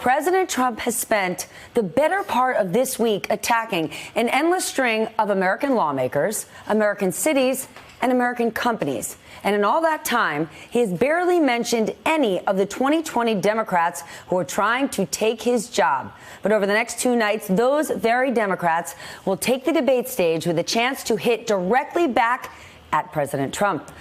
President Trump has spent the better part of this week attacking an endless string of American lawmakers, American cities, and American companies. And in all that time, he has barely mentioned any of the 2020 Democrats who are trying to take his job. But over the next 2 nights, those very Democrats will take the debate stage with a chance to hit directly back at President Trump.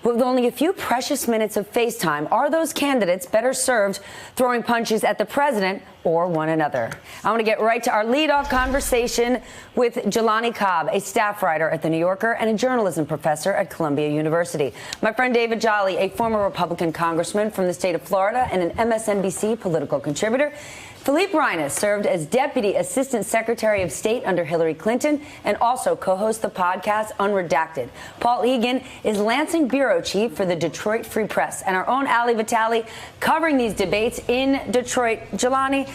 With only a few precious minutes of FaceTime, are those candidates better served throwing punches at the president or one another? I want to get right to our leadoff conversation with Jelani Cobb, a staff writer at The New Yorker and a journalism professor at Columbia University. My friend David Jolly, a former Republican congressman from the state of Florida and an MSNBC political contributor. Phillippe Reines served as Deputy Assistant Secretary of State under Hillary Clinton and also co-hosts the podcast Unredacted. Paul Egan is Lansing Bureau Chief for the Detroit Free Press. And our own Ari Vitali covering these debates in Detroit. Jelani,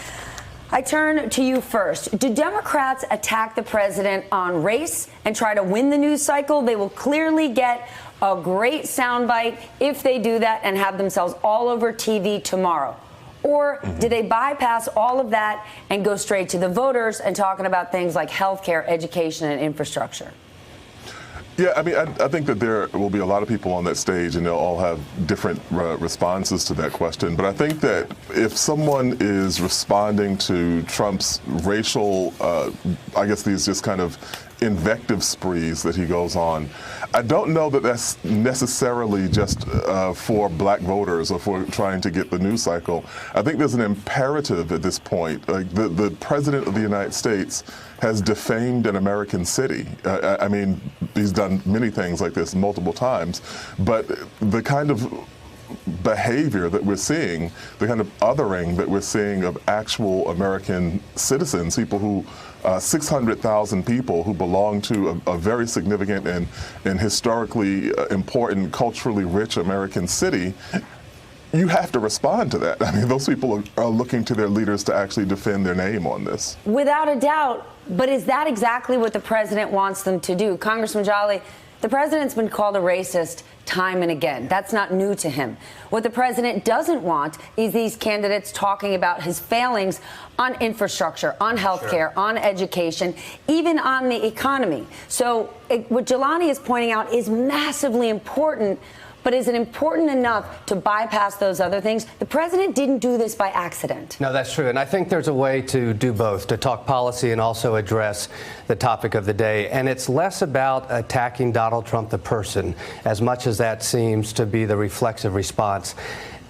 I turn to you first. Do Democrats attack the president on race and try to win the news cycle? They will clearly get a great soundbite if they do that and have themselves all over TV tomorrow. Or do they bypass all of that and go straight to the voters and talking about things like health care, education, and infrastructure? Yeah, I mean, I think that there will be a lot of people on that stage, and they'll all have different responses to that question. But I think that if someone is responding to Trump's racial, I guess these just kind of invective sprees that he goes on, I don't know that that's necessarily just for black voters or for trying to get the news cycle. I think there's an imperative at this point. Like the president of the United States has defamed an American city. I mean, he's done many things like this multiple times, but the kind of behavior that we're seeing, the kind of othering that we're seeing of actual American citizens, people who 600,000 people who belong to a very significant and historically important, culturally rich American city, you have to respond to that. I mean, those people are looking to their leaders to actually defend their name on this. Without a doubt. But is that exactly what the president wants them to do? Congressman Jolly, the president's been called a racist time and again. That's not new to him. What the president doesn't want is these candidates talking about his failings on infrastructure, on health care, on education, even on the economy. So what Jelani is pointing out is massively important. But is it important enough to bypass those other things? The president didn't do this by accident. No, that's true. And I think there's a way to do both, to talk policy and also address the topic of the day. And it's less about attacking Donald Trump, the person, as much as that seems to be the reflexive response.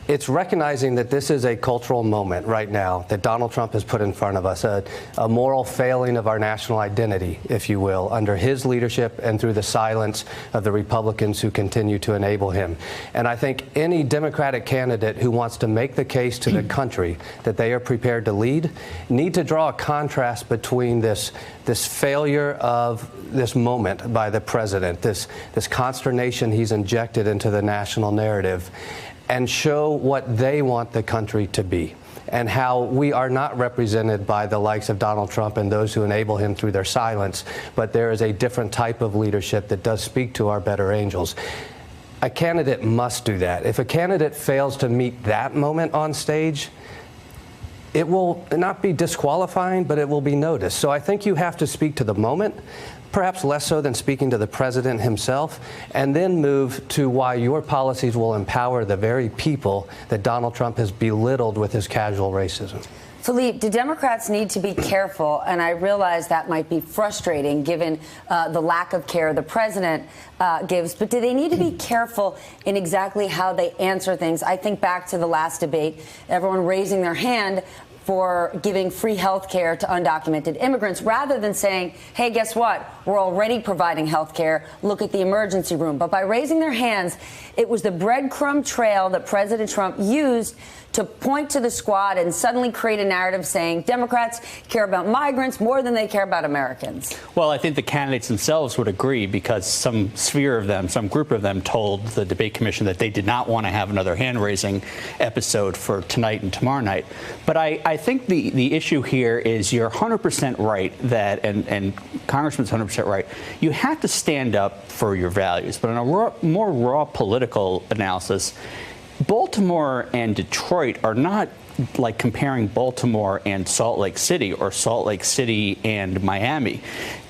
It's recognizing that this is a cultural moment right now that Donald Trump has put in front of us, a moral failing of our national identity, if you will, under his leadership and through the silence of the Republicans who continue to enable him. And I think any Democratic candidate who wants to make the case to the country that they are prepared to lead need to draw a contrast between this failure of this moment by the president, this consternation he's injected into the national narrative, and show what they want the country to be and how we are not represented by the likes of Donald Trump and those who enable him through their silence, but there is a different type of leadership that does speak to our better angels. A candidate must do that. If a candidate fails to meet that moment on stage, it will not be disqualifying, but it will be noticed. So I think you have to speak to the moment, perhaps less so than speaking to the president himself, and then move to why your policies will empower the very people that Donald Trump has belittled with his casual racism. Phillippe, do Democrats need to be careful? And I realize that might be frustrating given the lack of care the president gives, but do they need to be careful in exactly how they answer things? I think back to the last debate, everyone raising their hand for giving free health care to undocumented immigrants, rather than saying, hey, guess what? We're already providing health care. Look at the emergency room. But by raising their hands, it was the breadcrumb trail that President Trump used to point to the squad and suddenly create a narrative saying Democrats care about migrants more than they care about Americans. Well, I think the candidates themselves would agree, because some sphere of them, some group of them told the debate commission that they did not want to have another hand-raising episode for tonight and tomorrow night. But I think the issue here is you're 100% right that, and Congressman's 100% right, you have to stand up for your values. But in a more raw political analysis, Baltimore and Detroit are not like comparing Baltimore and Salt Lake City or Salt Lake City and Miami.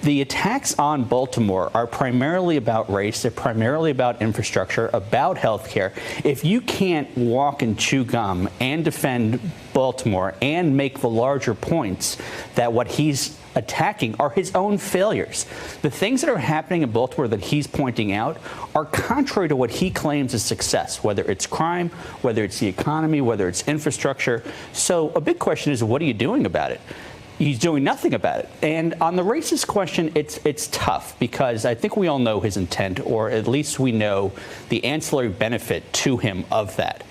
The attacks on Baltimore are primarily about race. They're primarily about infrastructure, about health care. If you can't walk and chew gum and defend Baltimore and make the larger points that what he's attacking are his own failures. The things that are happening in Baltimore that he's pointing out are contrary to what he claims is success, whether it's crime, whether it's the economy, whether it's infrastructure. So a big question is, what are you doing about it? He's doing nothing about it. And on the racist question, it's tough because I think we all know his intent, or at least we know the ancillary benefit to him of that.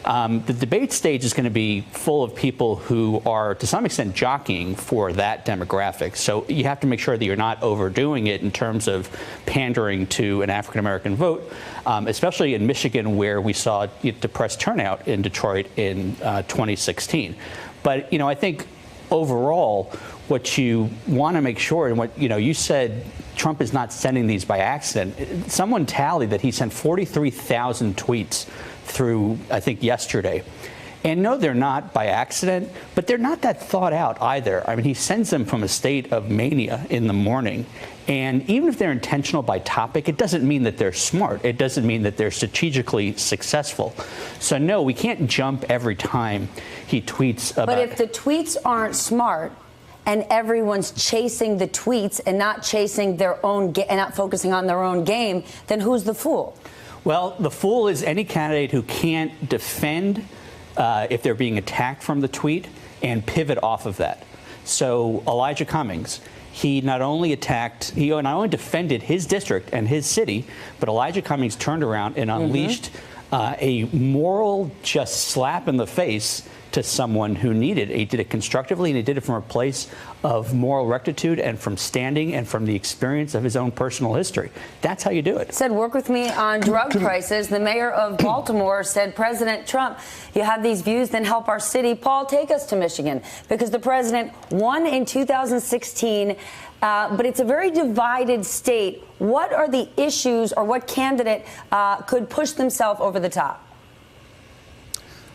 The debate stage is going to be full of people who are, to some extent, jockeying for that demographic. So you have to make sure that you're not overdoing it in terms of pandering to an African-American vote, especially in Michigan, where we saw depressed turnout in Detroit in 2016. But, I think overall, what you want to make sure, and what, you said Trump is not sending these by accident. Someone tallied that he sent 43,000 tweets through, I think, yesterday. And no, they're not by accident, but they're not that thought out either. I mean, he sends them from a state of mania in the morning. And even if they're intentional by topic, it doesn't mean that they're smart. It doesn't mean that they're strategically successful. So no, we can't jump every time he tweets about. But if the tweets aren't smart, and everyone's chasing the tweets and not chasing their own and not focusing on their own game, then who's the fool? Well, the fool is any candidate who can't defend if they're being attacked from the tweet and pivot off of that. So Elijah Cummings, he not only defended his district and his city, but Elijah Cummings turned around and unleashed a moral just slap in the face to someone who needed it. He did it constructively, and he did it from a place of moral rectitude and from standing and from the experience of his own personal history. That's how you do it. Said, work with me on drug prices. The mayor of Baltimore said, President Trump, you have these views, then help our city. Paul, take us to Michigan, because the president won in 2016, but it's a very divided state. What are the issues, or what candidate could push themselves over the top?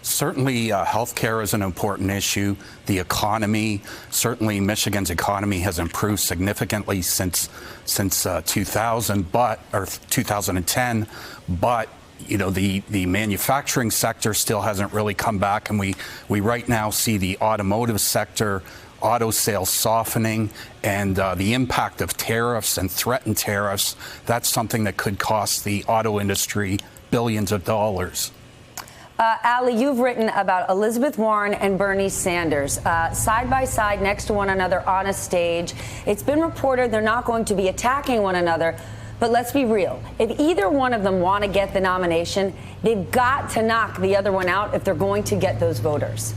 Certainly, health care is an important issue. The economy, certainly Michigan's economy has improved significantly since 2010. But the manufacturing sector still hasn't really come back, and we right now see the automotive sector, auto sales softening, and the impact of tariffs and threatened tariffs. That's something that could cost the auto industry billions of dollars. Ali, you've written about Elizabeth Warren and Bernie Sanders side by side next to one another on a stage. It's been reported they're not going to be attacking one another. But let's be real. If either one of them want to get the nomination, they've got to knock the other one out if they're going to get those voters.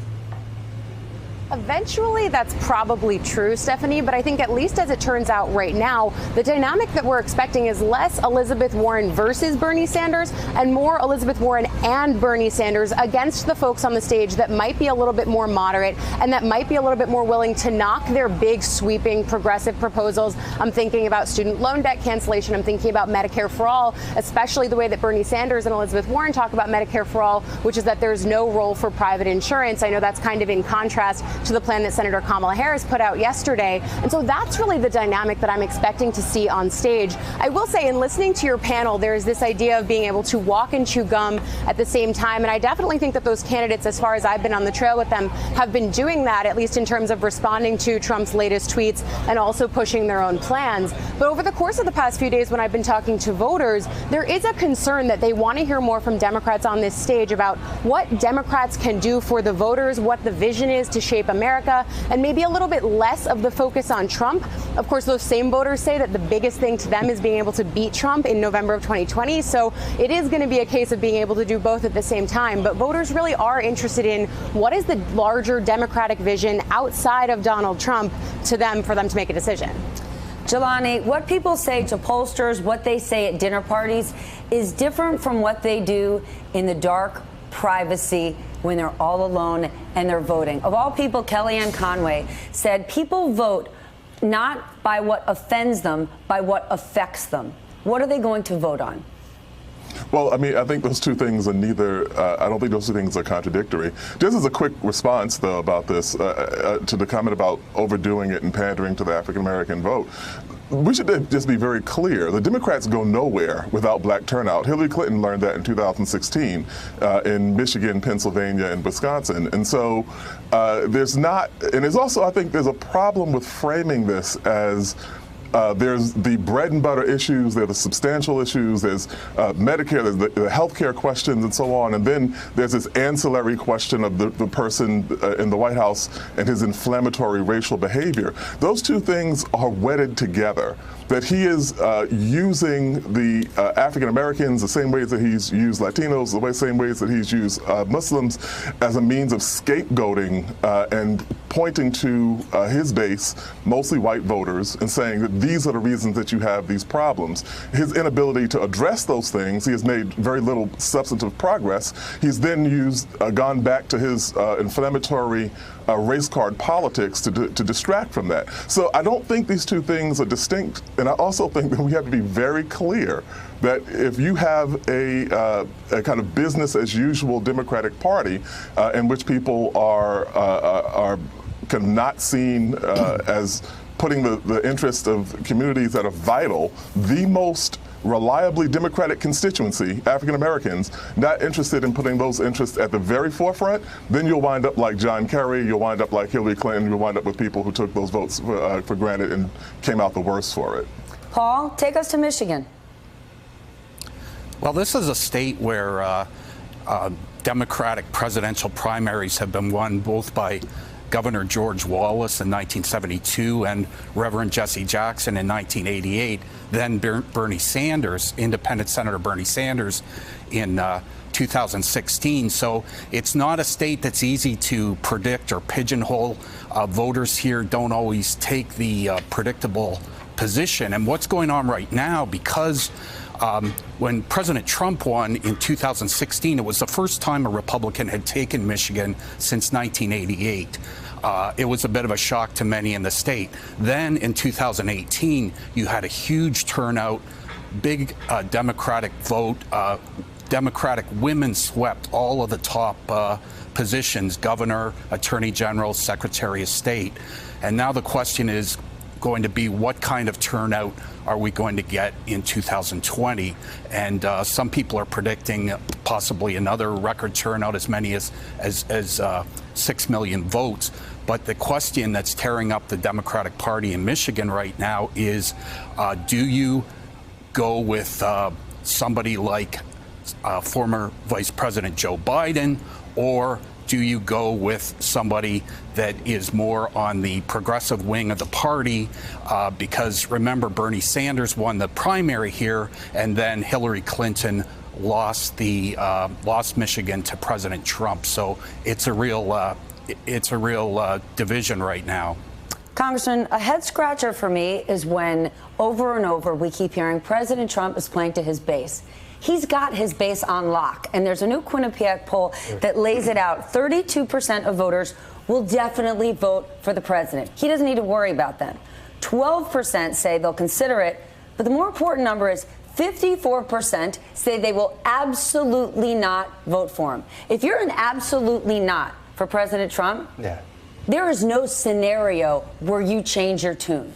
Eventually, that's probably true, Stephanie, but I think at least as it turns out right now, the dynamic that we're expecting is less Elizabeth Warren versus Bernie Sanders and more Elizabeth Warren and Bernie Sanders against the folks on the stage that might be a little bit more moderate and that might be a little bit more willing to knock their big, sweeping, progressive proposals. I'm thinking about student loan debt cancellation. I'm thinking about Medicare for all, especially the way that Bernie Sanders and Elizabeth Warren talk about Medicare for all, which is that there's no role for private insurance. I know that's kind of in contrast to the plan that Senator Kamala Harris put out yesterday. And so that's really the dynamic that I'm expecting to see on stage. I will say, in listening to your panel, there's this idea of being able to walk and chew gum at the same time. And I definitely think that those candidates, as far as I've been on the trail with them, have been doing that, at least in terms of responding to Trump's latest tweets and also pushing their own plans. But over the course of the past few days, when I've been talking to voters, there is a concern that they want to hear more from Democrats on this stage about what Democrats can do for the voters, what the vision is to shape America, and maybe a little bit less of the focus on Trump. Of course, those same voters say that the biggest thing to them is being able to beat Trump in November of 2020. So it is going to be a case of being able to do both at the same time. But voters really are interested in what is the larger Democratic vision outside of Donald Trump to them for them to make a decision. Jelani, what people say to pollsters, what they say at dinner parties is different from what they do in the dark privacy when they're all alone and they're voting. Of all people, Kellyanne Conway said people vote not by what offends them, by what affects them. What are they going to vote on? Well, I mean, I think those two things are I don't think those two things are contradictory. Just as a quick response, though, about this, to the comment about overdoing it and pandering to the African-American vote, we should just be very clear. The Democrats go nowhere without black turnout. Hillary Clinton learned that in 2016 in Michigan, Pennsylvania, and Wisconsin. And so there's also, I think, there's a problem with framing this as there's the bread and butter issues, there's the substantial issues, there's Medicare, there's the health care questions and so on, and then there's this ancillary question of the person in the White House and his inflammatory racial behavior. Those two things are wedded together. That he is using the African Americans the same ways that he's used Latinos, the same ways that he's used Muslims as a means of scapegoating and pointing to his base, mostly white voters, and saying that these are the reasons that you have these problems. His inability to address those things, he has made very little substantive progress. He's then gone back to his inflammatory race card politics to distract from that. So I don't think these two things are distinct, and I also think that we have to be very clear that if you have a kind of business as usual Democratic Party in which people are kind of not seen as putting the interest of communities that are vital, the most reliably Democratic constituency, African Americans, not interested in putting those interests at the very forefront, then you'll wind up like John Kerry, you'll wind up like Hillary Clinton, you'll wind up with people who took those votes for granted and came out the worse for it. Paul, take us to Michigan. Well, this is a state where Democratic presidential primaries have been won both by Governor George Wallace in 1972 and Reverend Jesse Jackson in 1988, then Bernie Sanders, Independent Senator Bernie Sanders in 2016. So it's not a state that's easy to predict or pigeonhole. Voters here don't always take the predictable position. And what's going on right now, because when President Trump won in 2016, it was the first time a Republican had taken Michigan since 1988. It was a bit of a shock to many in the state. Then in 2018, you had a huge turnout, big Democratic vote. Democratic women swept all of the top positions, governor, attorney general, secretary of state. And now the question is going to be, what kind of turnout are we going to get in 2020? And some people are predicting possibly another record turnout, as many as 6 million votes. But the question that's tearing up the Democratic Party in Michigan right now is, do you go with somebody like former Vice President Joe Biden, or do you go with somebody that is more on the progressive wing of the party? Because remember, Bernie Sanders won the primary here, and then Hillary Clinton lost Michigan to President Trump. So it's a real division right now. Congressman, a head scratcher for me is when over and over we keep hearing President Trump is playing to his base. He's got his base on lock, and there's a new Quinnipiac poll that lays it out. 32% of voters will definitely vote for the president. He doesn't need to worry about them. 12% say they'll consider it, but the more important number is 54% say they will absolutely not vote for him. If you're an absolutely not for President Trump, there is no scenario where you change your tune.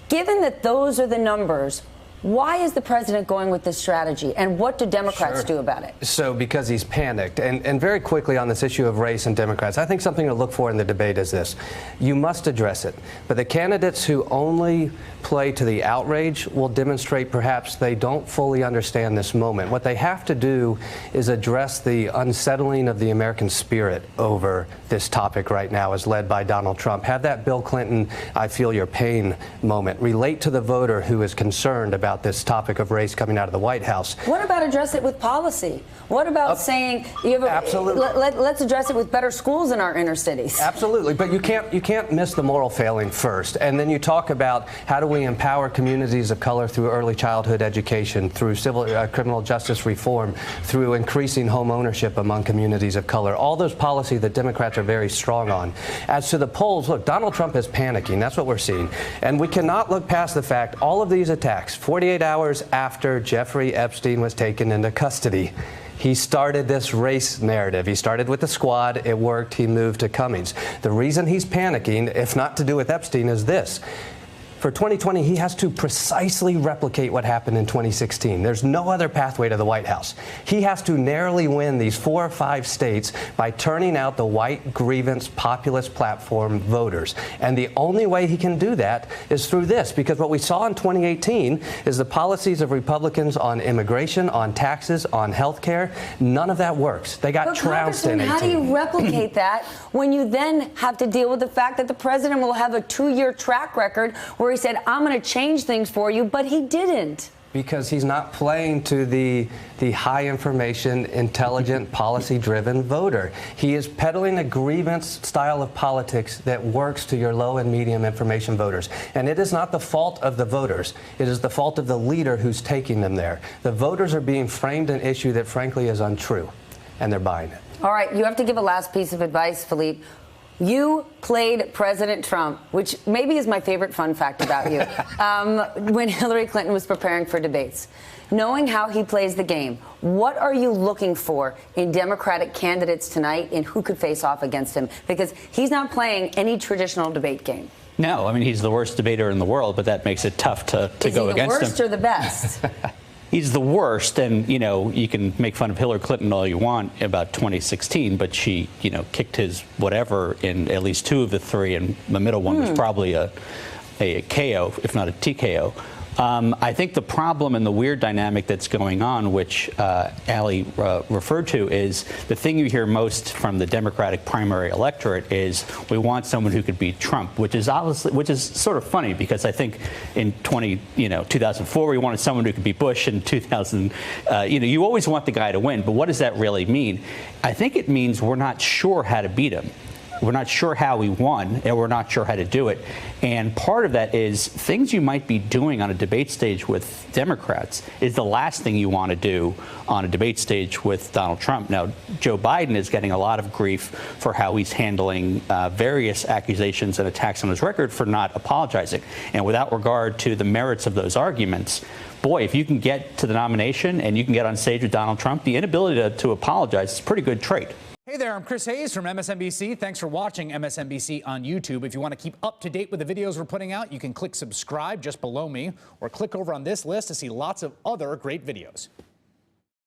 Given that those are the numbers, why is the president going with this strategy, and what do Democrats do about it? So because he's panicked. And very quickly on this issue of race and Democrats, I think something to look for in the debate is this. You must address it. But the candidates who only play to the outrage will demonstrate perhaps they don't fully understand this moment. What they have to do is address the unsettling of the American spirit over this topic right now as led by Donald Trump. Have that Bill Clinton, I feel your pain moment. Relate to the voter who is concerned about this topic of race coming out of the White House. What about address it with policy? What about saying let's address it with better schools in our inner cities? Absolutely, but you can't miss the moral failing first. And then you talk about how do we empower communities of color through early childhood education, through civil criminal justice reform, through increasing home ownership among communities of color. All those policies that Democrats are very strong on. As to the polls, look, Donald Trump is panicking. That's what we're seeing. And we cannot look past the fact all of these attacks, 40 48 hours after Jeffrey Epstein was taken into custody. He started this race narrative. He started with the squad. It worked. He moved to Cummings. The reason he's panicking, if not to do with Epstein, is this. For 2020, he has to precisely replicate what happened in 2016. There's no other pathway to the White House. He has to narrowly win these 4 or 5 states by turning out the white grievance populist platform voters. And the only way he can do that is through this, because what we saw in 2018 is the policies of Republicans on immigration, on taxes, on health care. None of that works. They got trounced in 18. How do you replicate that when you then have to deal with the fact that the president will have a 2-year track record where he said, I'm going to change things for you, but he didn't? Because he's not playing to the high information, intelligent, policy-driven voter. He is peddling a grievance style of politics that works to your low and medium information voters. And it is not the fault of the voters. It is the fault of the leader who's taking them there. The voters are being framed an issue that frankly is untrue, and they're buying it. All right, you have to give a last piece of advice, Phillippe. You played President Trump, which maybe is my favorite fun fact about you, when Hillary Clinton was preparing for debates. Knowing how he plays the game, what are you looking for in Democratic candidates tonight and who could face off against him? Because he's not playing any traditional debate game. No, I mean, he's the worst debater in the world, but that makes it tough to go against him. Is he the worst or the best? He's the worst, and, you know, you can make fun of Hillary Clinton all you want about 2016, but she, you know, kicked his whatever in at least 2 of the 3, and the middle one was probably a KO, if not a TKO. I think the problem and the weird dynamic that's going on, which Ali referred to, is the thing you hear most from the Democratic primary electorate is we want someone who could beat Trump, which is sort of funny because I think in 2004 we wanted someone who could beat Bush. In 2000, you always want the guy to win, but what does that really mean? I think it means we're not sure how to beat him. We're not sure how he won, and we're not sure how to do it. And part of that is things you might be doing on a debate stage with Democrats is the last thing you want to do on a debate stage with Donald Trump. Now, Joe Biden is getting a lot of grief for how he's handling various accusations and attacks on his record for not apologizing. And without regard to the merits of those arguments, boy, if you can get to the nomination and you can get on stage with Donald Trump, the inability to apologize is a pretty good trait. Hey there, I'm Chris Hayes from MSNBC. Thanks for watching MSNBC on YouTube. If you want to keep up to date with the videos we're putting out, you can click subscribe just below me or click over on this list to see lots of other great videos.